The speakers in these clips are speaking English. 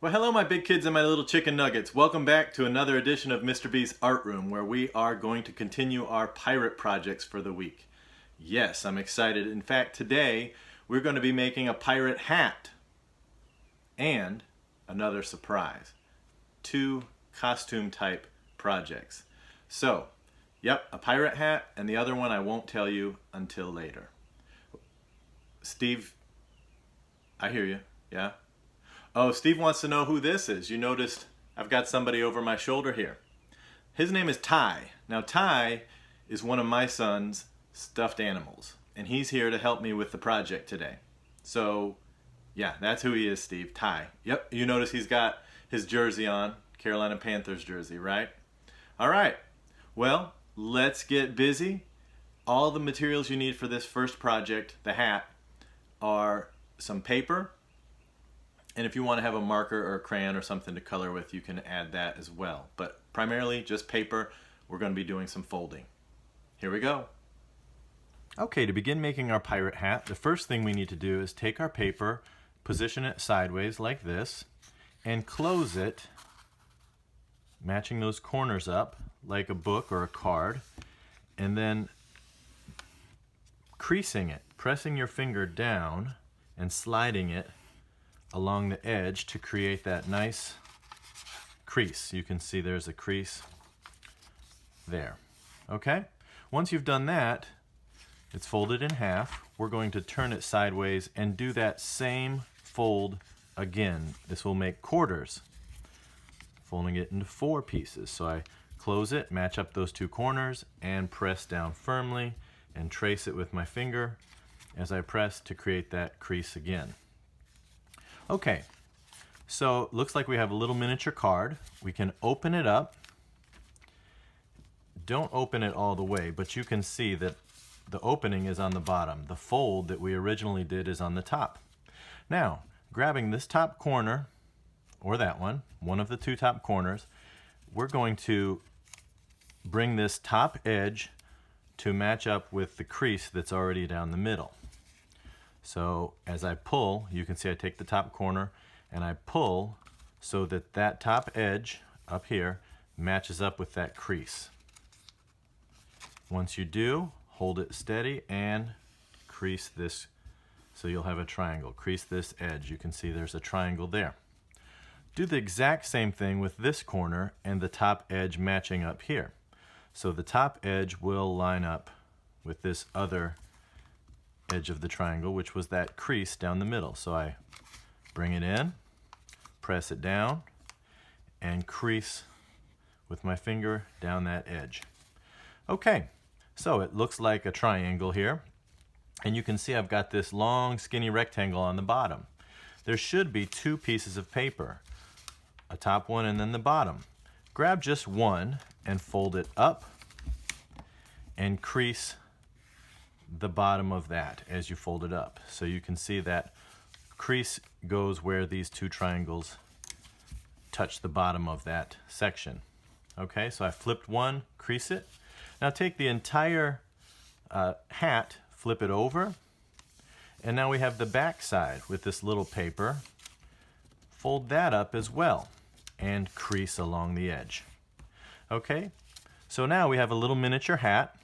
Well, hello my big kids and my little chicken nuggets. Welcome back to another edition of Mr. B's Art Room, where we are going to continue our pirate projects for the week. Yes, I'm excited. In fact, today we're going to be making a pirate hat and another surprise. Two costume type projects. So, yep, a pirate hat, and the other one I won't tell you until later. Steve, I hear you, yeah? Oh, Steve wants to know who this is. You noticed I've got somebody over my shoulder here. His name is Ty. Now Ty is one of my son's stuffed animals, and he's here to help me with the project today. So yeah, that's who he is, Steve. Ty. Yep, you notice he's got his jersey on, Carolina Panthers jersey, right? All right, well, let's get busy. All the materials you need for this first project, the hat, are some paper, and if you want to have a marker or a crayon or something to color with, you can add that as well. But primarily just paper. We're going to be doing some folding. Here we go. Okay, to begin making our pirate hat, the first thing we need to do is take our paper, position it sideways like this, and close it, matching those corners up like a book or a card, and then creasing it, pressing your finger down and sliding it along the edge to create that nice crease. You can see there's a crease there. Okay? Once you've done that, it's folded in half. We're going to turn it sideways and do that same fold again. This will make quarters, folding it into 4 pieces. So I close it, match up those 2 corners, and press down firmly and trace it with my finger as I press to create that crease again. Okay, so it looks like we have a little miniature card. We can open it up. Don't open it all the way, but you can see that the opening is on the bottom. The fold that we originally did is on the top. Now, grabbing this top corner, or that one of the 2 top corners, we're going to bring this top edge to match up with the crease that's already down the middle. So as I pull, you can see I take the top corner and I pull so that that top edge up here matches up with that crease. Once you do, hold it steady and crease this so you'll have a triangle. Crease this edge. You can see there's a triangle there. Do the exact same thing with this corner and the top edge matching up here. So the top edge will line up with this other edge of the triangle, which was that crease down the middle. So I bring it in, press it down, and crease with my finger down that edge. Okay, so it looks like a triangle here, and you can see I've got this long skinny rectangle on the bottom. There should be 2 pieces of paper, a top one and then the bottom. Grab just one and fold it up and crease the bottom of that as you fold it up. So you can see that crease goes where these 2 triangles touch the bottom of that section. Okay, so I flipped one, crease it. Now take the entire hat, flip it over, and now we have the back side with this little paper. Fold that up as well and crease along the edge. Okay, so now we have a little miniature hat.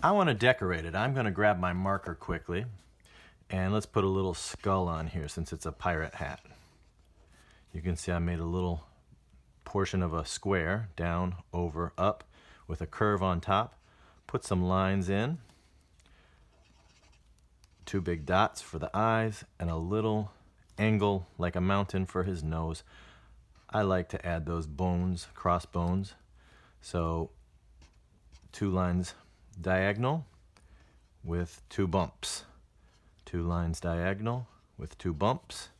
I want to decorate it. I'm going to grab my marker quickly, and let's put a little skull on here since it's a pirate hat. You can see I made a little portion of a square, down, over, up, with a curve on top. Put some lines in, 2 big dots for the eyes, and a little angle like a mountain for his nose. I like to add those bones, cross bones. So 2 lines diagonal with 2 bumps. 2 lines diagonal with 2 bumps.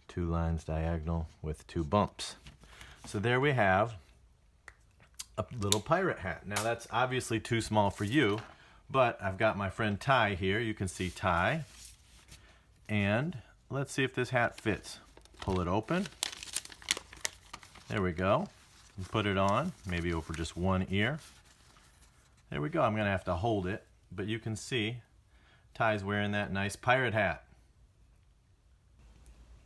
2 lines diagonal with 2 bumps. So there we have a little pirate hat. Now that's obviously too small for you, but I've got my friend Ty here. You can see Ty. And let's see if this hat fits. Pull it open. There we go. Put it on, maybe over just one ear. There we go. I'm going to have to hold it, but you can see Ty's wearing that nice pirate hat.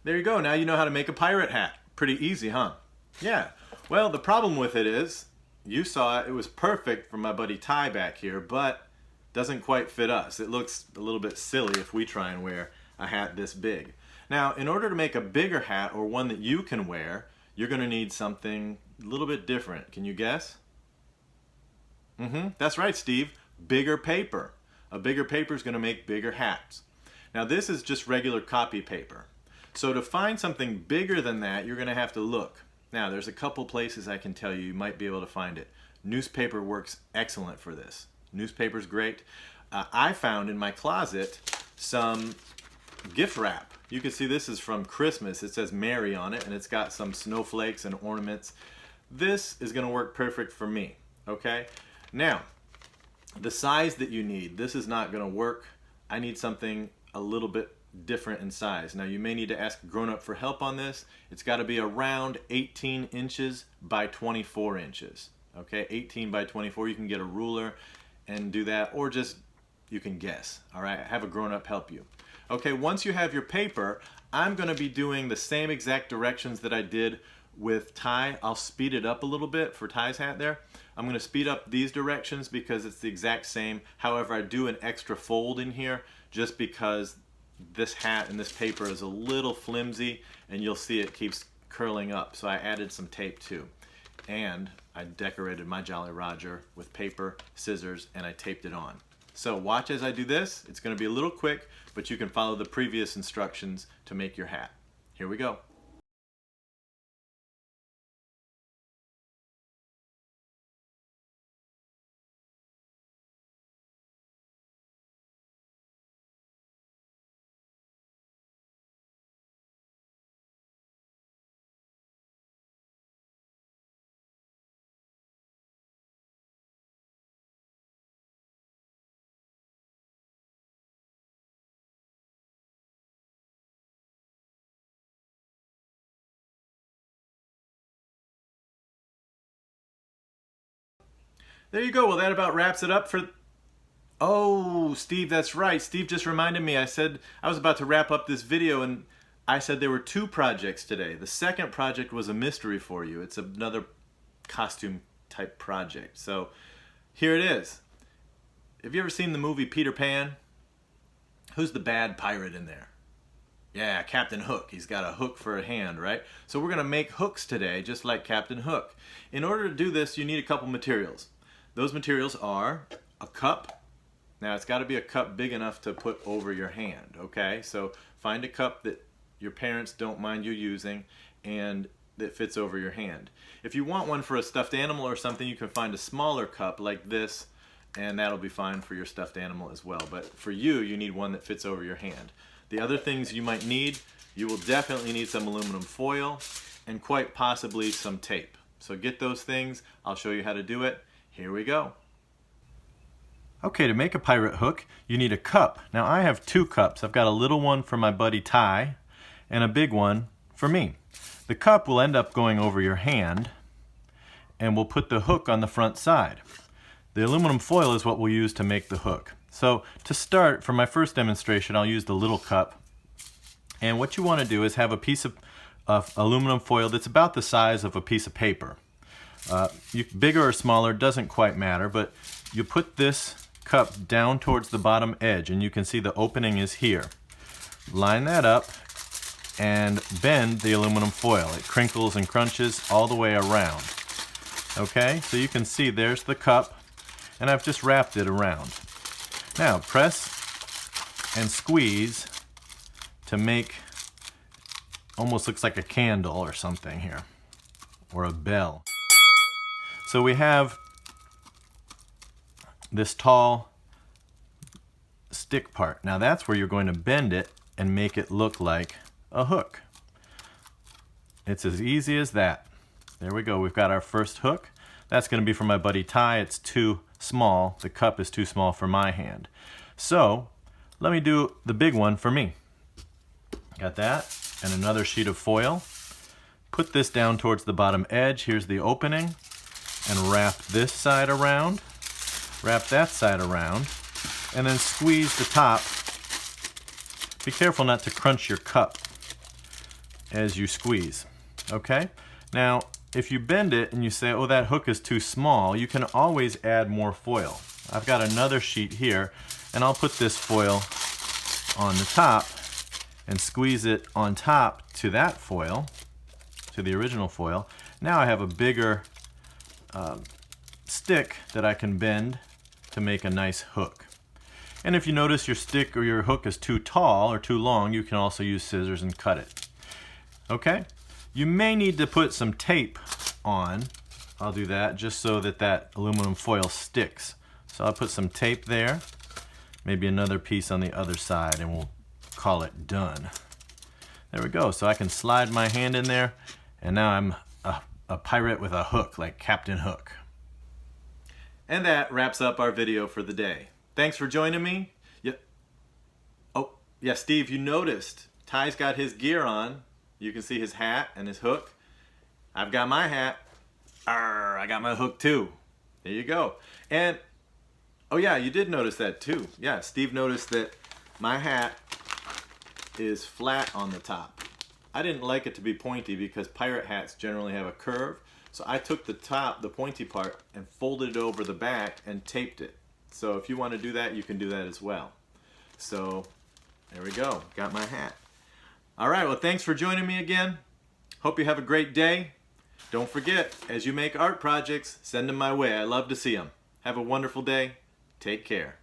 There you go. Now you know how to make a pirate hat. Pretty easy, huh? Yeah. Well, the problem with it is, you saw it was perfect for my buddy Ty back here, but doesn't quite fit us. It looks a little bit silly if we try and wear a hat this big. Now, in order to make a bigger hat, or one that you can wear, you're going to need something a little bit different. Can you guess? That's right, Steve. Bigger paper. A bigger paper is going to make bigger hats. Now, this is just regular copy paper. So to find something bigger than that, you're going to have to look. Now, there's a couple places I can tell you might be able to find it. Newspaper works excellent for this. Newspaper's great. I found in my closet some gift wrap. You can see this is from Christmas. It says Merry on it, and it's got some snowflakes and ornaments. This is going to work perfect for me, okay? Now, the size that you need, this is not going to work. I need something a little bit different in size. Now, you may need to ask a grown-up for help on this. It's got to be around 18 inches by 24 inches. Okay, 18 by 24. You can get a ruler and do that, or just you can guess. All right, have a grown-up help you. Okay, once you have your paper, I'm going to be doing the same exact directions that I did with Ty. I'll speed it up a little bit for Ty's hat there. I'm going to speed up these directions because it's the exact same. However, I do an extra fold in here just because this hat and this paper is a little flimsy, and you'll see it keeps curling up. So I added some tape too. And I decorated my Jolly Roger with paper, scissors, and I taped it on. So watch as I do this. It's going to be a little quick, but you can follow the previous instructions to make your hat. Here we go. There you go. Well, that about wraps it up for... Oh, Steve, that's right. Steve just reminded me. I said I was about to wrap up this video, and I said there were 2 projects today. The second project was a mystery for you. It's another costume type project. So here it is. Have you ever seen the movie Peter Pan? Who's the bad pirate in there? Yeah, Captain Hook. He's got a hook for a hand, right? So we're going to make hooks today, just like Captain Hook. In order to do this, you need a couple materials. Those materials are a cup. Now, it's got to be a cup big enough to put over your hand, okay? So find a cup that your parents don't mind you using and that fits over your hand. If you want one for a stuffed animal or something, you can find a smaller cup like this, and that'll be fine for your stuffed animal as well. But for you, you need one that fits over your hand. The other things you might need, you will definitely need some aluminum foil and quite possibly some tape. So get those things. I'll show you how to do it. Here we go. Okay, to make a pirate hook, you need a cup. Now, I have 2 cups. I've got a little one for my buddy Ty and a big one for me. The cup will end up going over your hand, and we'll put the hook on the front side. The aluminum foil is what we'll use to make the hook. So to start, for my first demonstration, I'll use the little cup. And what you want to do is have a piece of aluminum foil that's about the size of a piece of paper. Bigger or smaller, doesn't quite matter, but you put this cup down towards the bottom edge, and you can see the opening is here. Line that up and bend the aluminum foil. It crinkles and crunches all the way around. Okay, so you can see there's the cup, and I've just wrapped it around. Now press and squeeze to make, almost looks like a candle or something here, or a bell. So we have this tall stick part. Now that's where you're going to bend it and make it look like a hook. It's as easy as that. There we go. We've got our first hook. That's going to be for my buddy Ty. It's too small. The cup is too small for my hand. So let me do the big one for me. Got that, and another sheet of foil. Put this down towards the bottom edge. Here's the opening. And wrap this side around, wrap that side around, and then squeeze the top. Be careful not to crunch your cup as you squeeze. Okay? Now, if you bend it and you say, oh, that hook is too small, you can always add more foil. I've got another sheet here, and I'll put this foil on the top and squeeze it on top to that foil, to the original foil. Now I have a bigger stick that I can bend to make a nice hook. And if you notice your stick or your hook is too tall or too long, you can also use scissors and cut it. Okay? You may need to put some tape on. I'll do that just so that that aluminum foil sticks. So I'll put some tape there, maybe another piece on the other side, and we'll call it done. There we go. So I can slide my hand in there, and now I'm a pirate with a hook, like Captain Hook. And that wraps up our video for the day. Thanks for joining me. Oh, yeah, Steve, you noticed Ty's got his gear on. You can see his hat and his hook. I've got my hat. Arr, I got my hook too. There you go. And, oh yeah, you did notice that too. Yeah, Steve noticed that my hat is flat on the top. I didn't like it to be pointy because pirate hats generally have a curve. So I took the top, the pointy part, and folded it over the back and taped it. So if you want to do that, you can do that as well. So there we go, got my hat. All right, well, thanks for joining me again. Hope you have a great day. Don't forget, as you make art projects, send them my way. I love to see them. Have a wonderful day. Take care.